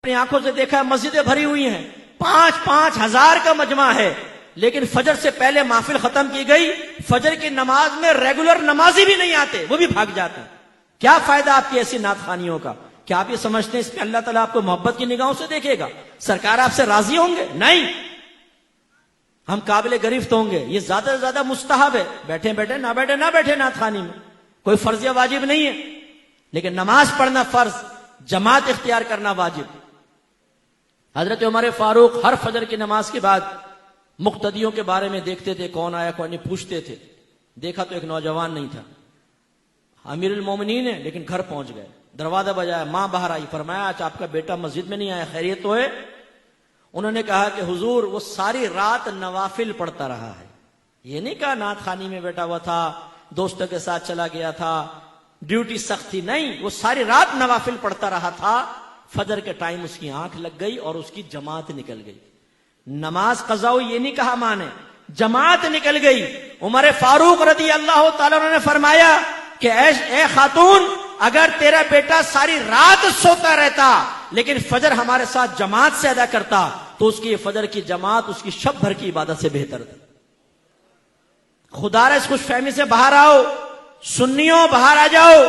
اپنی آنکھوں سے دیکھا ہے مسجدیں بھری ہوئی ہیں، 5,000 5,000 کا مجمع ہے، لیکن فجر سے پہلے محفل ختم کی گئی، فجر کی نماز میں ریگولر نمازی بھی نہیں آتے، وہ بھی بھاگ جاتے ہیں۔ کیا فائدہ آپ کی ایسی نعت خوانیوں کا؟ کیا آپ یہ سمجھتے ہیں اس پہ اللہ تعالیٰ آپ کو محبت کی نگاہوں سے دیکھے گا؟ سرکار آپ سے راضی ہوں گے؟ نہیں، ہم قابل گرفت ہوں گے۔ یہ زیادہ سے زیادہ مستحب ہے، بیٹھے بیٹھے نہ بیٹھے نعت خوانی میں، کوئی فرض یا واجب نہیں ہے، لیکن نماز پڑھنا فرض، جماعت اختیار کرنا واجب۔ حضرت عمر فاروق ہر فجر کی نماز کے بعد مقتدیوں کے بارے میں دیکھتے تھے، کون آیا کون نہیں، پوچھتے تھے۔ دیکھا تو ایک نوجوان نہیں تھا، امیر المومنین ہے، لیکن گھر پہنچ گئے، دروازہ بجایا، ماں باہر آئی، فرمایا آج آپ کا بیٹا مسجد میں نہیں آیا، خیریت تو ہے؟ انہوں نے کہا کہ حضور وہ ساری رات نوافل پڑھتا رہا ہے، یہ نہیں کہا نعت خوانی میں بیٹھا ہوا تھا، دوستوں کے ساتھ چلا گیا تھا، ڈیوٹی سخت تھی، نہیں، وہ ساری رات نوافل پڑھتا رہا تھا۔ فجر کے ٹائم اس کی آنکھ لگ گئی اور اس کی جماعت نکل گئی۔ نماز قضا ہوئی یہ نہیں کہا ماں نے، جماعت نکل گئی۔ عمر فاروق رضی اللہ تعالیٰ عنہ نے فرمایا کہ اے خاتون، اگر تیرا بیٹا ساری رات سوتا رہتا لیکن فجر ہمارے ساتھ جماعت سے ادا کرتا تو اس کی فجر کی جماعت اس کی شب بھر کی عبادت سے بہتر تھی۔ خدا را اس خوش فہمی سے باہر آؤ، سنیوں باہر آ جاؤ۔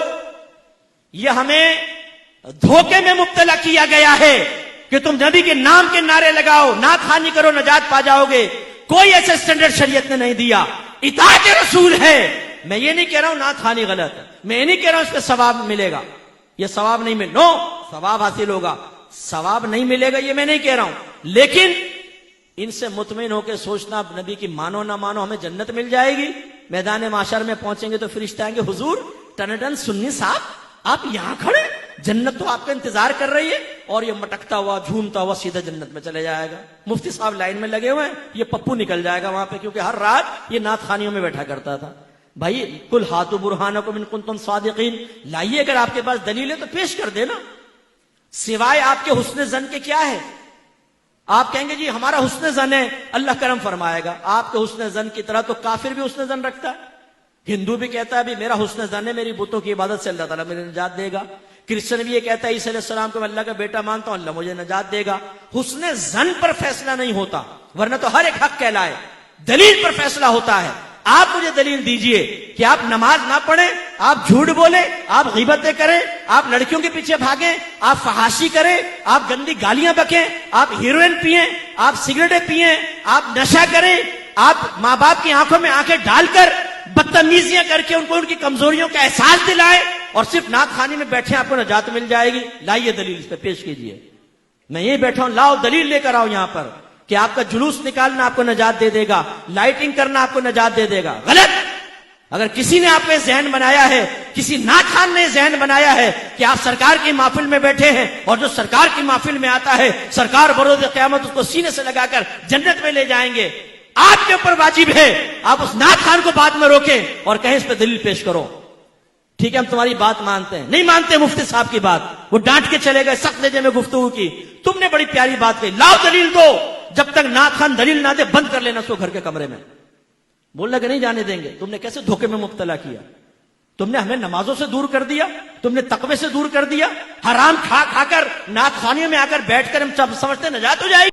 یہ ہمیں دھوکے میں مبتلا کیا گیا ہے کہ تم نبی کے نام کے نعرے لگاؤ، نعت خوانی کرو، نجات پا جاؤ گے۔ کوئی ایسے سٹینڈرڈ شریعت نے نہیں دیا، اطاعت رسول ہے۔ میں یہ نہیں کہہ رہا ہوں نعت خوانی غلط ہے، میں یہ نہیں کہہ رہا ہوں اس پہ ثواب ملے گا، یہ ثواب نہیں ملے، نو، ثواب حاصل ہوگا، ثواب نہیں ملے گا یہ میں نہیں کہہ رہا ہوں، لیکن ان سے مطمئن ہو کے سوچنا نبی کی مانو نہ مانو ہمیں جنت مل جائے گی۔ میدان معاشر میں پہنچیں گے تو فرشتے آئیں گے، حضور ٹنڈن سنی صاحب آپ یہاں کھڑے، جنت تو آپ کا انتظار کر رہی ہے، اور یہ مٹکتا ہوا جھومتا ہوا سیدھا جنت میں چلے جائے گا۔ مفتی صاحب لائن میں لگے ہوئے ہیں، یہ پپو نکل جائے گا وہاں پہ، کیونکہ ہر رات یہ نعت خوانیوں میں بیٹھا کرتا تھا۔ بھائی کل ہاتھو برہانکم ان کنتم صادقین، لائیے، اگر آپ کے پاس دلیل ہے تو پیش کر دینا۔ سوائے آپ کے حسن زن کے کیا ہے؟ آپ کہیں گے جی ہمارا حسن زن ہے، اللہ کرم فرمائے گا۔ آپ کے حسن زن کی طرح تو کافر بھی حسن زن رکھتا ہے۔ ہندو بھی کہتا ہے میرا حسن زن ہے، میری بتوں کی عبادت سے اللہ تعالیٰ مجھے نجات دے گا۔ کرسچن بھی یہ کہتا ہے عیسیٰ علیہ السلام کو میں اللہ کا بیٹا مانتا ہوں، اللہ مجھے نجات دے گا۔ حسن زن پر فیصلہ نہیں ہوتا، ورنہ تو ہر ایک حق کہلائے، دلیل پر فیصلہ ہوتا ہے۔ آپ مجھے دلیل دیجئے کہ آپ نماز نہ پڑھیں، آپ جھوٹ بولیں، آپ غیبتیں کریں، آپ لڑکیوں کے پیچھے بھاگیں، آپ فحاشی کریں، آپ گندی گالیاں بکیں، آپ ہیروئن پئیں، آپ سگریٹیں پئیں، آپ نشہ کریں، آپ ماں باپ کی آنکھوں میں آنکھیں ڈال کر بدتمیزیاں کر کے ان کو ان کی کمزوریوں کا احساس دلائیں، اور صرف نعت خوانی میں بیٹھے آپ کو نجات مل جائے گی۔ لائیے دلیل، اس پہ پیش کیجئے۔ میں یہی بیٹھا ہوں، لاؤ دلیل لے کر آؤ یہاں پر کہ آپ کا جلوس نکالنا آپ کو نجات دے دے گا، لائٹنگ کرنا آپ کو نجات دے دے گا۔ غلط! اگر کسی نے آپ کو ذہن بنایا ہے، کسی نعت خوان نے ذہن بنایا ہے کہ آپ سرکار کی محفل میں بیٹھے ہیں، اور جو سرکار کی محفل میں آتا ہے سرکار بروز قیامت اس کو سینے سے لگا کر جنت میں لے جائیں گے، آپ کے اوپر واجب ہے آپ اس نعت خوان کو بعد میں روکیں اور کہیں اس پہ دلیل پیش کرو۔ ٹھیک ہے ہم تمہاری بات مانتے ہیں، نہیں مانتے مفتی صاحب کی بات، وہ ڈانٹ کے چلے گئے، سخت لہجے میں گفتگو کی، تم نے بڑی پیاری بات کہی، لاؤ دلیل دو۔ جب تک نعت خوان دلیل نہ دے بند کر لینا اس کو گھر کے کمرے میں، بولنا کہ نہیں جانے دیں گے۔ تم نے کیسے دھوکے میں مبتلا کیا، تم نے ہمیں نمازوں سے دور کر دیا، تم نے تقوی سے دور کر دیا، حرام کھا کھا کر نعت خوانیوں میں آ کر بیٹھ کر ہم سمجھتے نجات ہو جائے گی۔